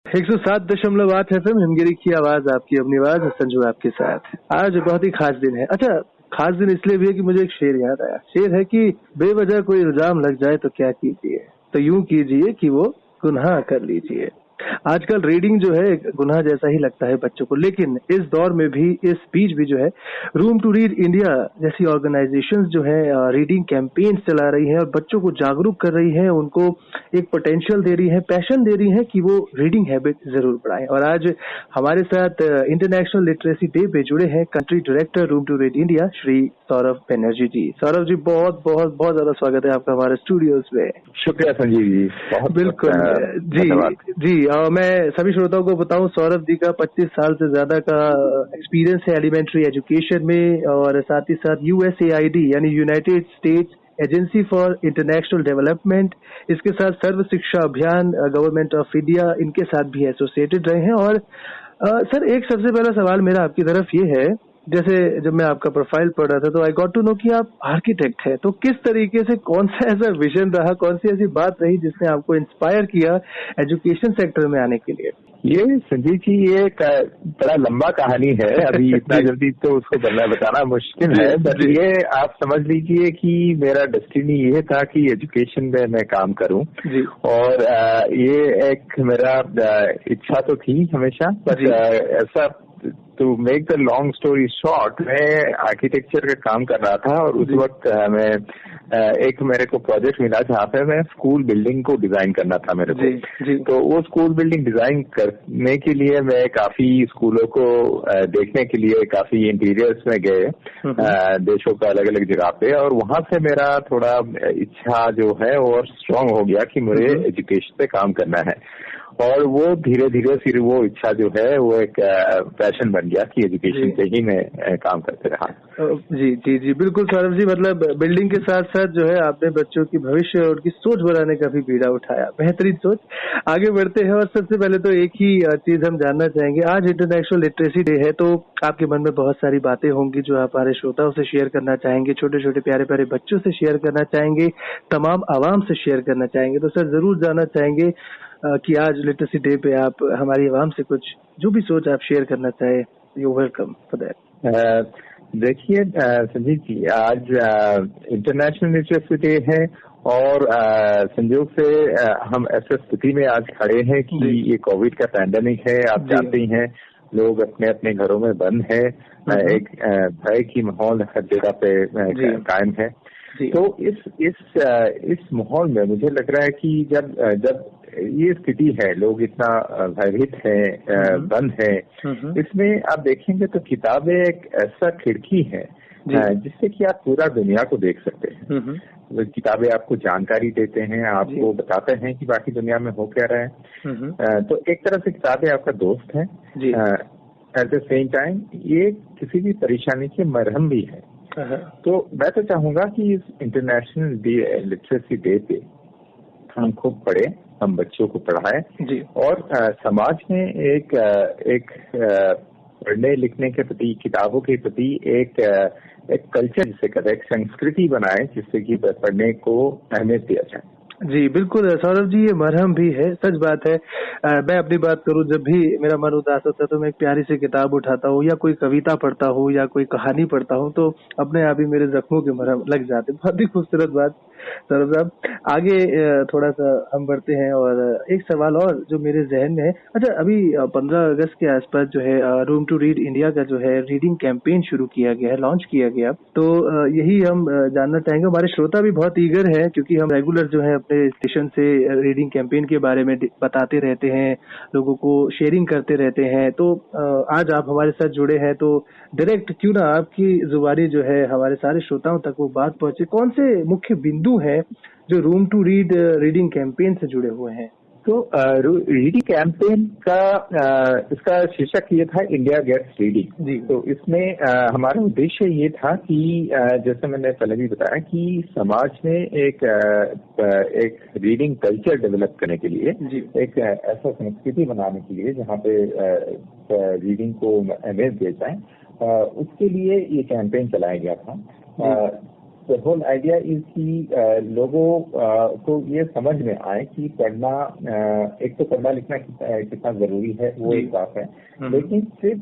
107.8 FM Himgiri की आवाज, आपकी अपनी आवाज, संजू आपके साथ। आज बहुत ही खास दिन है। अच्छा, खास दिन इसलिए भी है कि मुझे एक शेर याद आया। शेर है कि बेवजह कोई इल्जाम लग जाए तो क्या कीजिए, तो यूं कीजिए कि वो गुनाह कर लीजिए। आजकल रीडिंग जो है गुनाह जैसा ही लगता है बच्चों को, लेकिन इस दौर में भी, इस बीच भी जो है रूम टू रीड इंडिया जैसी ऑर्गेनाइजेशंस जो है रीडिंग कैंपेन्स चला रही हैं और बच्चों को जागरूक कर रही हैं, उनको एक पोटेंशियल दे रही है, पैशन दे रही है कि वो रीडिंग हैबिट जरूर बढ़ाएं। और आज हमारे साथ इंटरनेशनल लिटरेसी डे पे जुड़े हैं country director Room to Read India Shri Saurabh Banerjee ji. Saurabh ji, बहुत बहुत बहुत ज्यादा स्वागत है आपका हमारे स्टूडियोज में। शुक्रिया संजीव जी, बहुत बिल्कुल जी। मैं सभी श्रोताओं को बताऊं, सौरभ जी का 25 साल से ज्यादा का एक्सपीरियंस है एलिमेंट्री एजुकेशन में, और साथ ही साथ USAID यानी United states agency for international development, इसके साथ सर्व शिक्षा अभियान गवर्नमेंट ऑफ इंडिया, इनके साथ भी एसोसिएटेड रहे हैं। और सर, एक सबसे पहला सवाल मेरा आपकी तरफ ये है, जैसे जब मैं आपका प्रोफाइल पढ़ रहा था तो आई गॉट टू नो कि आप आर्किटेक्ट हैं, तो किस तरीके से, कौन सा ऐसा विजन रहा, कौन सी ऐसी बात रही जिसने आपको इंस्पायर किया एजुकेशन सेक्टर में आने के लिए? ये संजीव जी, ये एक बड़ा लंबा कहानी है। अभी इतना जल्दी तो उसको बताना मुश्किल है, बट ये आप समझ लीजिए कि मेरा डेस्टिनी ये था कि एजुकेशन में मैं काम करूं, और ये एक मेरा इच्छा तो थी हमेशा, बट ऐसा to make the long story short, मैं आर्किटेक्चर का काम कर रहा था, और उस वक्त मैं एक मेरे को प्रोजेक्ट मिला जहाँ पे मैं स्कूल बिल्डिंग को डिजाइन करना था मेरे को। तो वो स्कूल बिल्डिंग डिजाइन करने के लिए मैं काफी स्कूलों को देखने के लिए काफी इंटीरियर्स में गए, देशों का अलग अलग जगह पे, और वहां से मेरा थोड़ा इच्छा जो है वो स्ट्रांग हो गया कि मुझे एजुकेशन पे काम करना है। और वो धीरे धीरे फिर वो इच्छा जो है वो एक पैशन बन गया कि एजुकेशन पे ही मैं काम करते रहा। जी जी जी, बिल्कुल सौरभ जी। मतलब बिल्डिंग के साथ साथ जो है आपने बच्चों की भविष्य और उनकी सोच बनाने का भी बीड़ा उठाया, बेहतरीन सोच। आगे बढ़ते हैं, और सबसे पहले तो एक ही चीज हम जानना चाहेंगे, आज इंटरनेशनल लिटरेसी डे है, तो आपके मन में बहुत सारी बातें होंगी जो आप हमारे श्रोताओं से शेयर करना चाहेंगे, छोटे छोटे प्यारे प्यारे बच्चों से शेयर करना चाहेंगे, तमाम आवाम से शेयर करना चाहेंगे। तो सर, जरूर जानना चाहेंगे कि आज लिटरेसी डे पे आप हमारी आवाम से कुछ जो भी सोच आप शेयर करना चाहे, यू वेलकम फॉर दैट। देखिए संजीव जी, आज इंटरनेशनल लिटरेसी डे है, और संयोग से हम ऐसे स्थिति में आज खड़े हैं कि ये कोविड का पैंडेमिक है। आप जानते ही हैं, लोग अपने अपने घरों में बंद है, एक भय की माहौल हर जगह पे कायम है। तो इस माहौल में मुझे लग रहा है कि जब ये स्थिति है, लोग इतना भयभीत हैं, बंद है, इसमें आप देखेंगे तो किताबें एक ऐसा खिड़की है जिससे कि आप पूरा दुनिया को देख सकते हैं। किताबें आपको जानकारी देते हैं, आपको बताते हैं कि बाकी दुनिया में हो क्या रहा है। तो एक तरह से किताबें आपका दोस्त है, एट द सेम टाइम ये किसी भी परेशानी के मरहम भी है। तो मैं तो चाहूंगा कि इस इंटरनेशनल लिटरेसी डे पे हम खूब पढ़े, हम बच्चों को पढ़ाएं, और समाज में एक पढ़ने लिखने के प्रति, किताबों के प्रति एक कल्चर, जिसे कहते हैं, एक संस्कृति बनाए, जिससे कि पढ़ने को अहमियत दिया जाए। जी बिल्कुल सौरभ जी, ये मरहम भी है, सच बात है। मैं अपनी बात करूं, जब भी मेरा मन उदास होता है तो मैं एक प्यारी सी किताब उठाता हूँ, या कोई कविता पढ़ता हूँ, या कोई कहानी पढ़ता हूँ, तो अपने आप ही मेरे जख्मों के मरहम लग जाते। बहुत ही खूबसूरत बात सौरभ साहब। आगे थोड़ा सा हम बढ़ते हैं, और एक सवाल और जो मेरे जहन में है। अच्छा, अभी 15 अगस्त के आसपास जो है रूम टू रीड इंडिया का जो है रीडिंग कैंपेन शुरू किया गया है, लॉन्च किया गया, तो यही हम जानना चाहेंगे। हमारे श्रोता भी बहुत ईगर है, क्योंकि हम रेगुलर जो है अपने स्टेशन से रीडिंग कैंपेन के बारे में बताते रहते हैं, लोगों को शेयरिंग करते रहते हैं। तो आज आप हमारे साथ जुड़े हैं, तो डायरेक्ट क्यों ना आपकी जुबानी जो है हमारे सारे श्रोताओं तक वो बात पहुंचे, कौन से मुख्य बिंदु हैं जो room to read reading campaign से जुड़े हुए हैं? तो रीडिंग कैंपेन का इसका शीर्षक ये था, इंडिया गेट्स रीडिंग। तो इसमें हमारा उद्देश्य ये था कि जैसे मैंने पहले भी बताया कि समाज में एक रीडिंग कल्चर डेवलप करने के लिए, एक ऐसा संस्कृति बनाने के लिए जहाँ पे रीडिंग को अहमियत दिया जाए, उसके लिए ये कैंपेन चलाया गया था। द होल आइडिया इज कि लोगों को ये समझ में आए कि पढ़ना, एक तो पढ़ना लिखना कितना जरूरी है वो एक बात है, लेकिन सिर्फ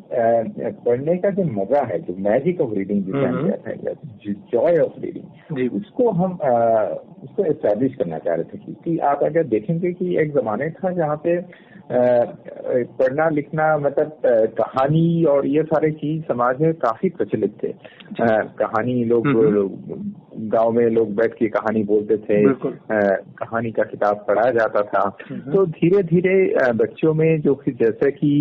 पढ़ने का जो मजा है, जो मैजिक ऑफ रीडिंग जिसे हम कहते हैं, जो जॉय ऑफ रीडिंग, उसको हम उसको एस्टैब्लिश करना चाह रहे थे। क्योंकि आप अगर देखेंगे कि एक जमाने था जहाँ पे पढ़ना लिखना मतलब कहानी और ये सारे चीज समाज में काफी प्रचलित थे। कहानी लोग गांव में लोग बैठ के कहानी बोलते थे, कहानी का किताब पढ़ाया जाता था। तो धीरे धीरे बच्चों में जो कि जैसे कि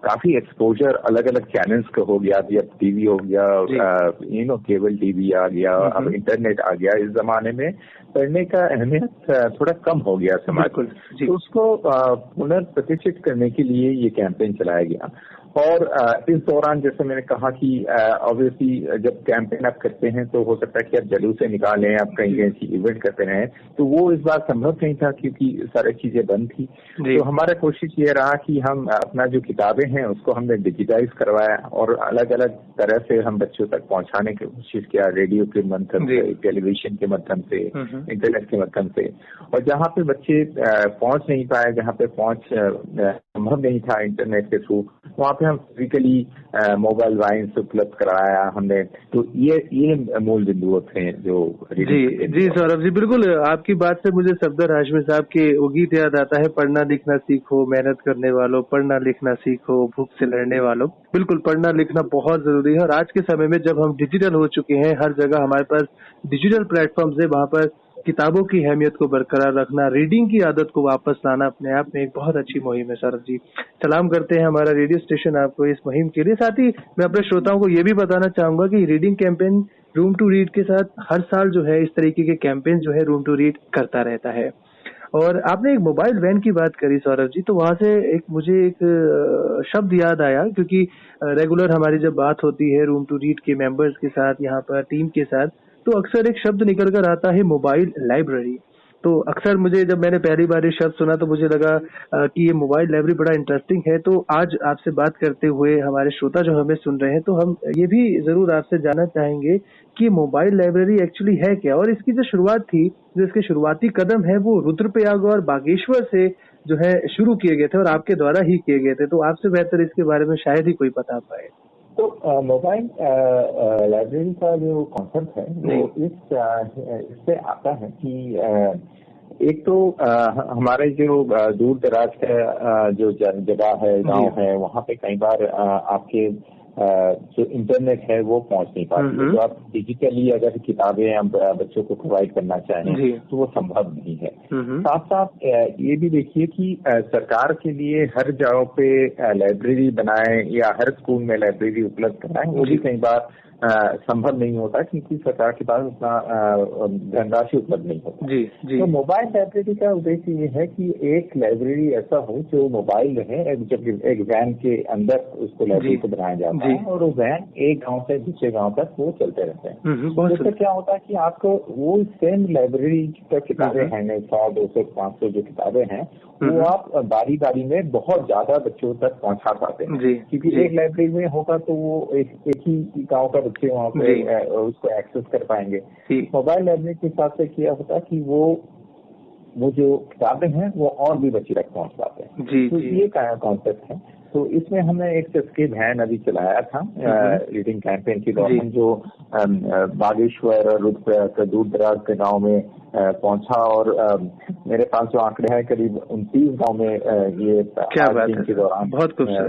काफी एक्सपोजर अलग अलग चैनल्स का हो गया, अब टीवी हो गया, केबल टीवी आ गया, अब इंटरनेट आ गया, इस जमाने में पढ़ने का अहमियत थोड़ा कम हो गया समाज में। तो उसको पुनर्प्रतिष्ठित करने के लिए ये कैंपेन चलाया गया। और इस दौरान जैसे मैंने कहा कि ऑब्वियसली जब कैंपेन आप करते हैं तो हो सकता है कि आप जलूसे निकालें, आप कहीं ऐसी इवेंट करते रहें, तो वो इस बार संभव नहीं था क्योंकि सारी चीजें बंद थी। तो हमारा कोशिश ये रहा कि हम अपना जो किताबें हैं उसको हमने डिजिटाइज करवाया और अलग अलग तरह से हम बच्चों तक पहुंचाने की कोशिश किया, रेडियो के माध्यम से, टेलीविजन के माध्यम से, इंटरनेट के माध्यम से। और जहाँ पे बच्चे पहुंच नहीं पाए, जहाँ पे पहुंच संभव नहीं था इंटरनेट के थ्रू, वहाँ पे हम फिजिकली मोबाइल वाइन्स उपलब्ध कराया हमने। तो ये मूल बिंदु थे जो जी सौरभ जी, बिल्कुल आपकी बात से मुझे सफदर हाशमी साहब के वो गीत याद आता है, पढ़ना लिखना सीखो मेहनत करने वालों, पढ़ना लिखना सीखो भूख से लड़ने वालों। बिल्कुल पढ़ना लिखना बहुत जरूरी है और आज के समय में जब हम डिजिटल हो चुके हैं, हर जगह हमारे पास डिजिटल प्लेटफॉर्म्स है, वहाँ पर किताबों की अहमियत को बरकरार रखना, रीडिंग की आदत को वापस लाना अपने आप में एक बहुत अच्छी मुहिम है। सौरभ जी, सलाम करते हैं हमारा रेडियो स्टेशन आपको इस मुहिम के लिए। साथ ही मैं अपने श्रोताओं को ये भी बताना चाहूंगा कि reading campaign room to read के साथ हर साल जो है इस तरीके के कैंपेन जो है रूम टू रीड करता रहता है। और आपने एक मोबाइल वैन की बात करी सौरभ जी, तो वहां से मुझे एक शब्द याद आया, क्योंकि रेगुलर हमारी जब बात होती है रूम टू रीड के मेंबर्स के साथ, यहाँ पर टीम के साथ, तो अक्सर एक शब्द निकल कर आता है मोबाइल लाइब्रेरी। तो अक्सर मुझे जब मैंने पहली बार ये शब्द सुना तो मुझे लगा कि ये मोबाइल लाइब्रेरी बड़ा इंटरेस्टिंग है। तो आज आपसे बात करते हुए हमारे श्रोता जो हमें सुन रहे हैं, तो हम ये भी जरूर आपसे जानना चाहेंगे कि मोबाइल लाइब्रेरी एक्चुअली है क्या, और इसकी जो शुरुआत थी, जो इसके शुरुआती कदम है वो रुद्रप्रयाग और बागेश्वर से जो है शुरू किए गए थे और आपके द्वारा ही किए गए थे। तो आपसे बेहतर इसके बारे में शायद ही कोई बता पाए। तो मोबाइल लाइब्रेरी का जो कॉन्सेप्ट है वो इससे आता है कि एक तो हमारे जो दूर दराज का जो जगह है, गांव है, वहाँ पे कई बार आपके जो इंटरनेट है वो पहुंच नहीं पाती है। तो आप डिजिटली अगर किताबें हम बच्चों को प्रोवाइड करना चाहें तो वो संभव नहीं है। साथ साथ ये भी देखिए कि सरकार के लिए हर जगह पे लाइब्रेरी बनाए या हर स्कूल में लाइब्रेरी उपलब्ध कराएं, वो भी कई बार संभव नहीं होता क्योंकि सरकार के पास उतना धनराशि उपलब्ध नहीं होता। तो मोबाइल लाइब्रेरी का उद्देश्य ये है कि एक लाइब्रेरी ऐसा हो जो मोबाइल रहे, जब एक वैन के अंदर उसको लाइब्रेरी को बनाया जाता है और वो वैन एक गांव से दूसरे गांव तक वो चलते रहते हैं। जिससे क्या होता है कि आपको वो सेम लाइब्रेरी की किताबें हैं, 100, 200, 500 जो किताबें हैं, वो आप बारी बारी में बहुत ज्यादा बच्चों तक पहुंचा पाते हैं। क्योंकि एक लाइब्रेरी में होगा तो वो एक ही गांव का बच्चे वहाँ पे उसको एक्सेस कर पाएंगे। मोबाइल लाइब्रेरी के हिसाब से किया होता कि वो जो किताबें हैं वो और भी बच्चे तक पहुंच पाते हैं। तो ये कॉन्सेप्ट है। तो इसमें हमने एक चस्के वैन अभी चलाया था रीडिंग कैंपेन के दौरान, जो बागेश्वर और रुद्रप्रयाग दूर दराज के गाँव में पहुंचा और मेरे पास जो आंकड़े हैं करीब 29 गांव में ये दिन के दौरान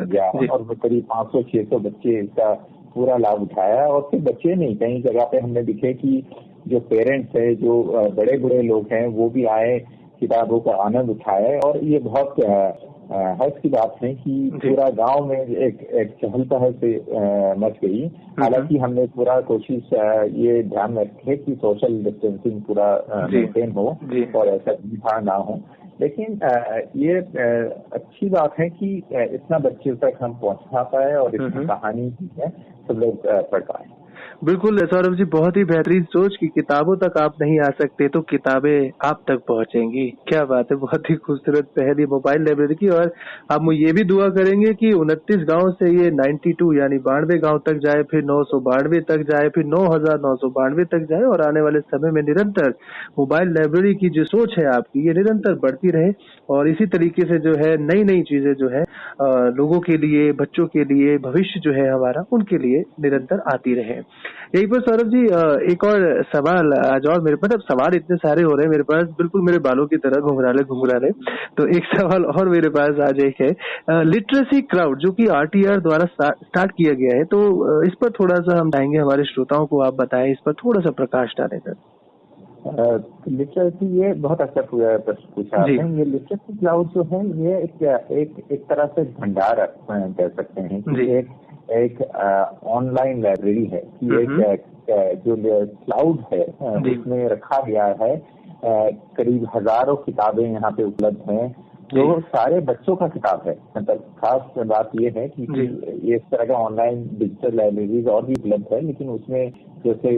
गया और करीब 500-600 बच्चे इसका पूरा लाभ उठाया। और सिर्फ बच्चे नहीं, कई जगह पे हमने दिखे कि जो पेरेंट्स है, जो बड़े बड़े लोग हैं, वो भी आए, किताबों का आनंद उठाए। और ये बहुत हर्ष की बात है कि पूरा गांव में एक चहल पहल से मच गई। हालांकि हमने पूरा कोशिश ये ध्यान में रखे कि सोशल डिस्टेंसिंग पूरा मेंटेन हो और ऐसा भीड़ ना हो, लेकिन ये अच्छी बात है कि इतना बच्चे तक हम पहुंचा पाए और इतनी कहानी है सब लोग पढ़ पाए। बिल्कुल सौरभ जी, बहुत ही बेहतरीन सोच कि किताबों तक आप नहीं आ सकते तो किताबें आप तक पहुंचेंगी। क्या बात है, बहुत ही खूबसूरत पहल ये मोबाइल लाइब्रेरी की। और हम ये भी दुआ करेंगे कि 29 गांव से ये 92 यानी 92 गांव तक जाए, फिर 992 तक जाए, फिर 9992 तक जाए, और आने वाले समय में निरंतर मोबाइल लाइब्रेरी की जो सोच है आपकी, ये निरंतर बढ़ती रहे। और इसी तरीके से जो है नई नई चीजें जो है लोगों के लिए, बच्चों के लिए, भविष्य जो है हमारा, उनके लिए निरंतर आती रहे। यही पर सौरभ जी, एक और सवाल आज, और मेरे मतलब सवाल इतने सारे हो रहे हैं मेरे पास, बिल्कुल मेरे बालों की तरह घुंघराले घुंघराले। तो एक सवाल और मेरे पास आज एक है, लिटरेसी क्राउड जो कि आरटीआर द्वारा स्टार्ट किया गया है, तो इस पर थोड़ा सा हम चाहेंगे हमारे श्रोताओं को आप बताएं, इस पर थोड़ा सा प्रकाश डालें सर। लिटरेसी, ये बहुत अच्छा प्रश्न पूछा आपने। ये लिटरेसी क्लाउड जो है ये एक तरह से भंडार कह सकते हैं कि एक ऑनलाइन लाइब्रेरी है कि एक जो क्लाउड है उसमें रखा गया है करीब हजारों किताबें यहाँ पे उपलब्ध हैं जो सारे बच्चों का किताब है। मतलब खास बात ये है कि ये इस तरह का ऑनलाइन डिजिटल लाइब्रेरीज और भी उपलब्ध है, लेकिन उसमें जैसे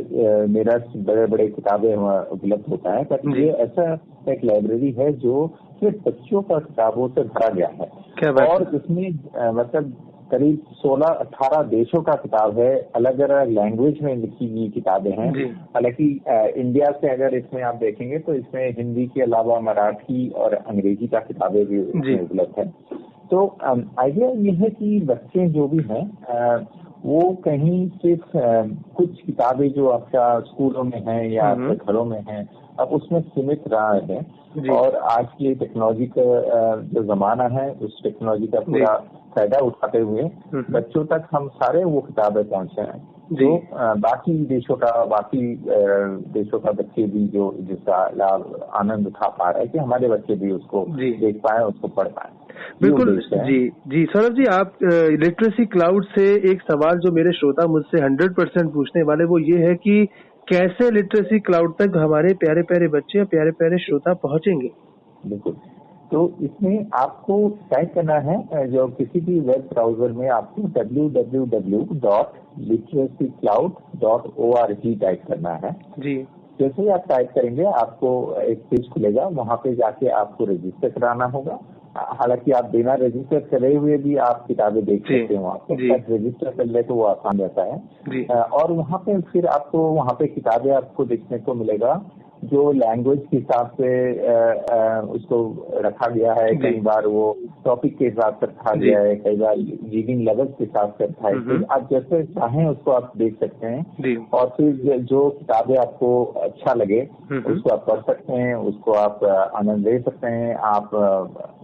मेरा बड़े बड़े किताबें उपलब्ध होता है, पर ये ऐसा एक लाइब्रेरी है जो सिर्फ बच्चों का किताबों से भरा गया है। और इसमें मतलब करीब 16-18 देशों का किताब है, अलग अलग लैंग्वेज में लिखी गई किताबें हैं। हालांकि इंडिया से अगर इसमें आप देखेंगे तो इसमें हिंदी के अलावा मराठी और अंग्रेजी का किताबें भी उपलब्ध है। तो आइडिया ये है कि बच्चे जो भी हैं वो कहीं सिर्फ कुछ किताबें जो आपका स्कूलों में है या आपके घरों में है, अब उसमें सीमित रहा है। और आज की टेक्नोलॉजी का जो जमाना है, उस टेक्नोलॉजी का पूरा फायदा उठाते हुए बच्चों तक हम सारे वो किताबें पहुंचे हैं जो बाकी देशों का बच्चे भी जो जिसका लाभ आनंद उठा पा रहे हैं कि हमारे बच्चे भी उसको देख पाए, उसको पढ़ पाए। बिल्कुल जी सौरभ जी, आप लिटरेसी क्लाउड से एक सवाल जो मेरे श्रोता मुझसे 100% पूछने वाले, वो ये है कि कैसे लिटरेसी क्लाउड तक हमारे प्यारे प्यारे बच्चे, प्यारे प्यारे श्रोता पहुंचेंगे? बिल्कुल, तो इसमें आपको टाइप करना है, जो किसी भी वेब ब्राउजर में आपको www.literacycloud.org टाइप करना है जी। जैसे ही आप टाइप करेंगे आपको एक पेज खुलेगा, वहां पे जाके आपको रजिस्टर कराना होगा। हालांकि आप बिना रजिस्टर करे हुए भी आप किताबें देख सकते हो, आपको रजिस्टर कर ले तो वो आसान रहता है। और वहाँ पे फिर आपको वहाँ पे किताबें आपको देखने को मिलेगा जो लैंग्वेज के हिसाब से उसको रखा गया है। कई बार वो टॉपिक के हिसाब से रखा गया है, कई बार रीडिंग लेवल के हिसाब से रखा है। तो आप जैसे चाहें उसको आप देख सकते हैं और फिर जो किताबें आपको अच्छा लगे उसको आप पढ़ सकते हैं, उसको आप आनंद ले सकते हैं। आप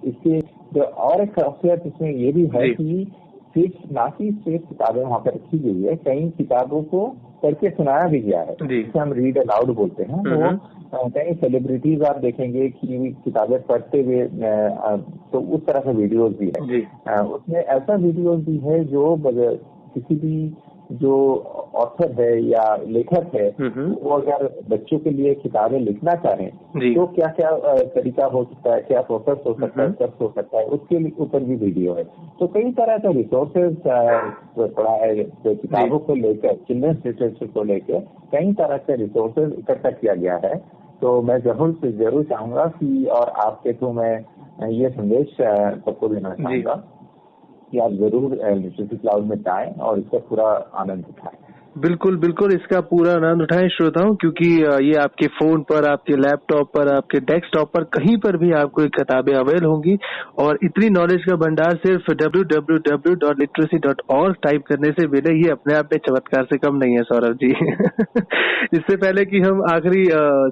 इसके और एक खासियत इसमें ये भी है कि सिर्फ ना ही सिर्फ किताबें वहाँ पर रखी गई है, कई किताबों को पढ़ के सुनाया भी गया है, जिसे हम रीड अलाउड बोलते हैं। वो कई सेलिब्रिटीज आप देखेंगे कि किताबें पढ़ते हुए, तो उस तरह के वीडियोज भी है। उसमें ऐसा वीडियोज भी है जो किसी भी जो ऑथर है या लेखक है वो अगर बच्चों के लिए किताबें लिखना चाहें तो क्या क्या तरीका हो सकता है, क्या प्रोसेस हो सकता है, सब हो सकता है, उसके ऊपर भी वीडियो है। तो कई तरह का रिसोर्सेज पड़ा है किताबों को लेकर, चिल्ड्रंस लिटरेचर को लेकर कई तरह के रिसोर्सेज इकट्ठा किया गया है। तो मैं जरूर चाहूंगा कि, और आपके थ्रू मैं ये संदेश सबको देना चाहूंगा कि आप जरूर लिटरेसी क्लाउड में जाएं और इसका पूरा आनंद उठाएं। बिल्कुल बिल्कुल, इसका पूरा आनंद उठाएं श्रोताओं, क्योंकि ये आपके फोन पर, आपके लैपटॉप पर, आपके डेस्कटॉप पर, कहीं पर भी आपको किताबें अवेल होंगी। और इतनी नॉलेज का भंडार सिर्फ www.literacy.org टाइप करने से मिले, ये अपने आप में चमत्कार से कम नहीं है सौरभ जी। इससे पहले कि हम आखिरी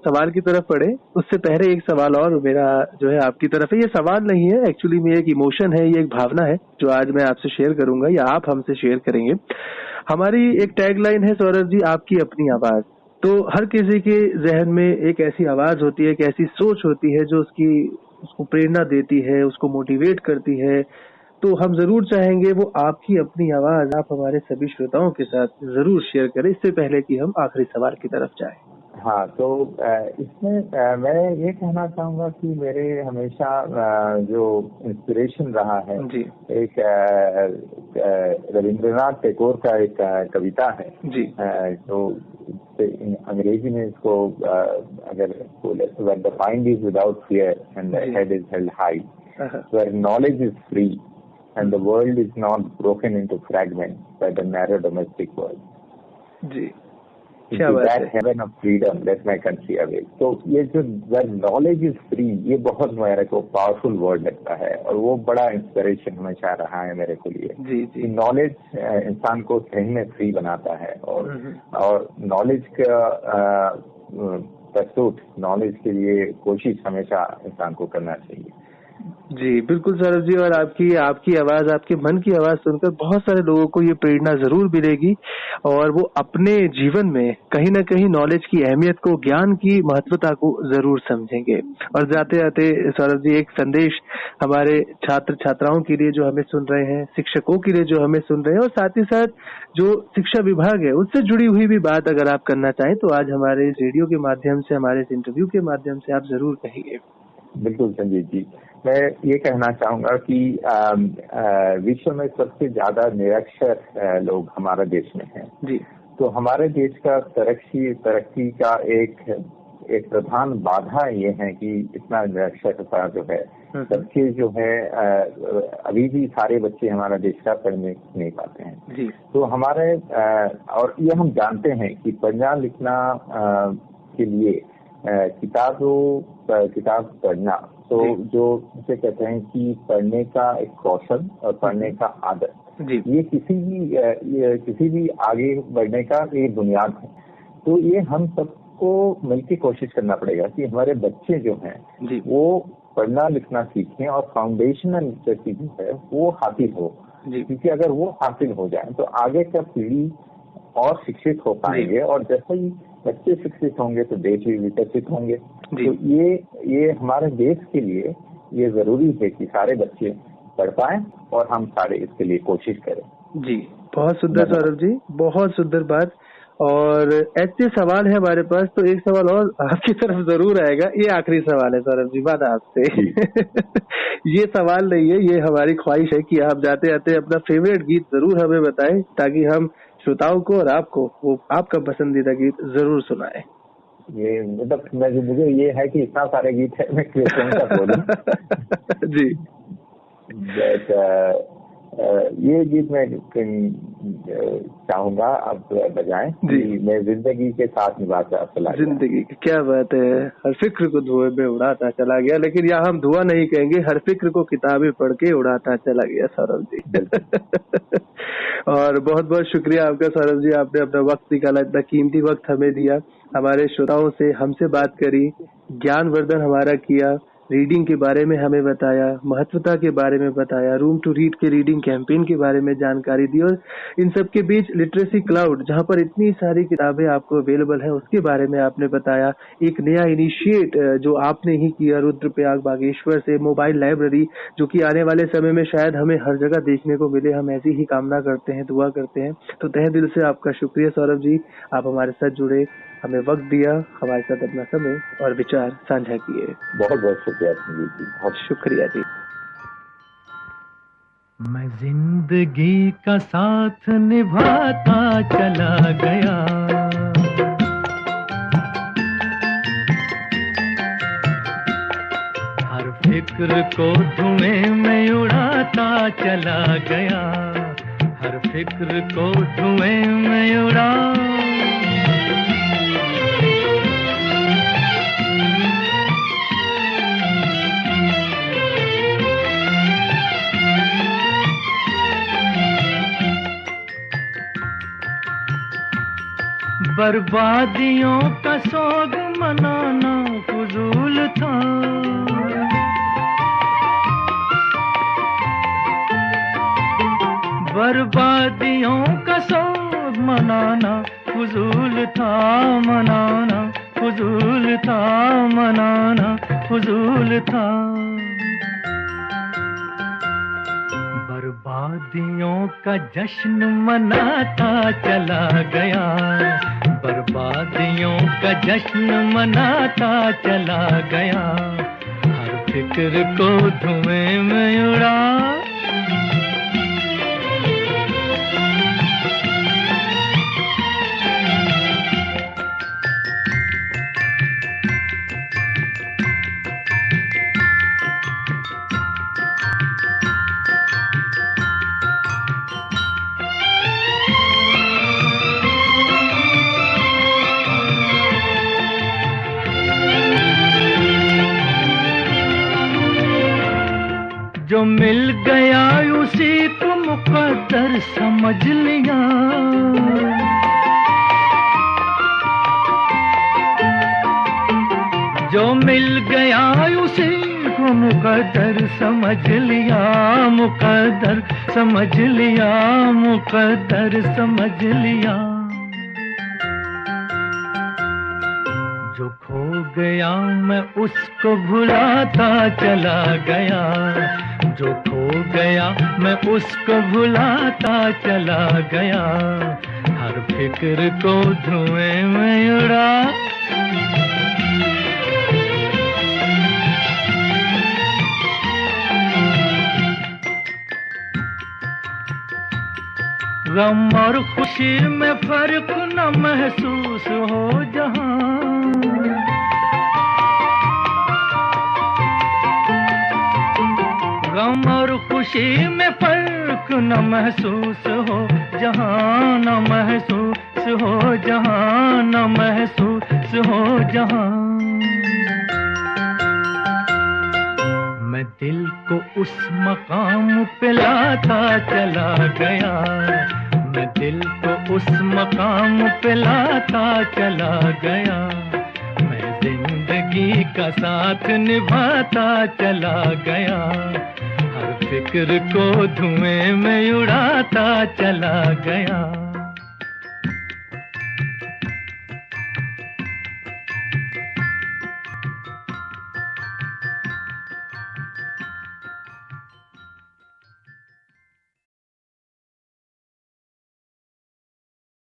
सवाल की तरफ बढ़े, उससे पहले एक सवाल और मेरा जो है आपकी तरफ है। ये सवाल नहीं है, एक्चुअली में एक इमोशन है, ये एक भावना है जो आज मैं आपसे शेयर करूंगा या आप हमसे शेयर करेंगे। हमारी एक टैगलाइन है सौरभ जी, आपकी अपनी आवाज। तो हर किसी के जहन में एक ऐसी आवाज होती है, एक ऐसी सोच होती है जो उसको प्रेरणा देती है, उसको मोटिवेट करती है। तो हम जरूर चाहेंगे वो आपकी अपनी आवाज आप हमारे सभी श्रोताओं के साथ जरूर शेयर करें, इससे पहले कि हम आखिरी सवाल की तरफ जाएं। हाँ, तो इसमें मैं ये कहना चाहूँगा कि मेरे हमेशा जो इंस्पिरेशन रहा है, जी एक रविंद्रनाथ टैगोर का एक कविता है जी जो अंग्रेजी में इसको अगर बोले तो when the mind is without fear and the head is held high, where knowledge is free and the world is not broken into fragments by the narrow domestic world. जी, क्या बात है। Heaven of freedom that my country awakes. तो ये जो knowledge is free, ये बहुत मेरे को पावरफुल वर्ड लगता है और वो बड़ा इंस्पिरेशन हमेशा रहा है मेरे को लिए। जी जी, नॉलेज इंसान को सही में फ्री बनाता है और नॉलेज का परसूट, नॉलेज के लिए कोशिश हमेशा इंसान को करना चाहिए। जी बिल्कुल सौरभ जी, और आपकी आवाज, आपके मन की आवाज सुनकर बहुत सारे लोगों को ये प्रेरणा जरूर मिलेगी और वो अपने जीवन में कहीं ना कहीं नॉलेज की अहमियत को, ज्ञान की महत्वता को जरूर समझेंगे। और जाते जाते सौरभ जी, एक संदेश हमारे छात्र छात्राओं के लिए जो हमें सुन रहे हैं, शिक्षकों के लिए जो हमें सुन रहे हैं, और साथ ही साथ जो शिक्षा विभाग है उससे जुड़ी हुई भी बात अगर आप करना चाहें तो आज हमारे इस रेडियो के माध्यम से, हमारे इस इंटरव्यू के माध्यम से आप जरूर कहिए। बिल्कुल संजीव जी, मैं ये कहना चाहूंगा कि विश्व में सबसे ज्यादा निरक्षर लोग हमारे देश में हैं। जी, तो हमारे देश का तरक्की का एक प्रधान बाधा ये है कि इतना निरक्षरता जो है, बच्चे जो है अभी भी सारे बच्चे हमारा देश का पढ़ने नहीं पाते हैं। जी, तो हमारे और ये हम जानते हैं कि पढ़ना लिखना के लिए किताब पढ़ना, तो जो जिसे कहते हैं कि पढ़ने का एक कौशल और पढ़ने का आदत, ये किसी भी आगे बढ़ने का एक बुनियाद है। तो ये हम सबको मिलकर कोशिश करना पड़ेगा कि हमारे बच्चे जो हैं वो पढ़ना लिखना सीखें और फाउंडेशनल जो चीजें है वो हासिल हो, क्योंकि अगर वो हासिल हो जाए तो आगे का पीढ़ी और शिक्षित हो पाएंगे, और जैसे ही बच्चे शिक्षित होंगे तो देश भी विकसित होंगे। तो ये हमारे देश के लिए ये जरूरी है कि सारे बच्चे पढ़ पाएं और हम सारे इसके लिए कोशिश करें। जी, बहुत सुंदर सौरभ जी, बहुत सुंदर बात। और ऐसे सवाल है हमारे पास, तो एक सवाल और आपकी तरफ जरूर आएगा। ये आखिरी सवाल है सौरभ जी, बात आपसे। ये सवाल नहीं है, ये हमारी ख्वाहिश है कि आप जाते जाते अपना फेवरेट गीत जरूर हमें बताएं, ताकि हम श्रोताओं को और आपको वो आपका पसंदीदा गीत जरूर सुनाएं। ये मतलब मुझे ये है कि इतना सारे गीत है, मैं कौन सा बोलूं। जी, ये गीत मैं चाहूंगा आप बजाएं कि मैं जिंदगी के साथ निभाता चला गया। जिंदगी, क्या बात है। हर फिक्र को धुएं में उड़ाता चला गया, लेकिन यहाँ हम धुआं नहीं कहेंगे, हर फिक्र को किताबें पढ़ के उड़ाता चला गया सौरभ जी। और बहुत बहुत शुक्रिया आपका सौरभ जी, आपने अपना वक्त निकाला, इतना कीमती वक्त हमें दिया, हमारे श्रोताओं से हमसे बात करी, ज्ञानवर्धन हमारा किया, रीडिंग के बारे में हमें बताया, महत्वता के बारे में बताया, रूम टू रीड के रीडिंग कैंपेन के बारे में जानकारी दी, और इन सब के बीच लिटरेसी क्लाउड, जहां पर इतनी सारी किताबें आपको अवेलेबल है, उसके बारे में आपने बताया। एक नया इनिशिएट जो आपने ही किया रुद्रप्रयाग बागेश्वर से, मोबाइल लाइब्रेरी, जो कि आने वाले समय में शायद हमें हर जगह देखने को मिले, हम ऐसी ही कामना करते हैं, दुआ करते हैं। तो तहे दिल से आपका शुक्रिया सौरभ जी, आप हमारे साथ जुड़े, हमें वक्त दिया, हमारे साथ अपना समय और विचार साझा किए। बहुत बहुत शुक्रिया संजीव जी, बहुत शुक्रिया जी। मैं जिंदगी का साथ निभाता चला गया, हर फिक्र को धुएं में उड़ाता चला गया, हर फिक्र को धुएं में उड़ा। बर्बादियों का सोग मनाना फजूल था, बर्बादियों का सोग मनाना फजूल था, मनाना फजूल था, मनाना फजूल था। बर्बादियों का जश्न मनाता चला गया, बर्बादियों का जश्न मनाता चला गया, हर फिक्र को धुएं में उड़ा। जो मिल गया उसी को मुकद्दर समझ लिया, जो मिल गया उसी को मुकद्दर समझ लिया, मुकद्दर समझ लिया, मुकद्दर समझ लिया। जो खो गया मैं उसको भुलाता चला गया, जो खो गया मैं उसको भुलाता चला गया, हर फिक्र को धुएं में उड़ा। गम और खुशी में फर्क न महसूस हो जहां, गम और खुशी में फर्क न महसूस हो जहां, न महसूस हो जहां, न महसूस हो जहां। मैं दिल को उस मकाम पे लाता चला गया, मैं दिल को उस मकाम पे लाता चला गया, मैं जिंदगी का साथ निभाता चला गया, हर फिक्र को धुएं में उड़ाता चला गया।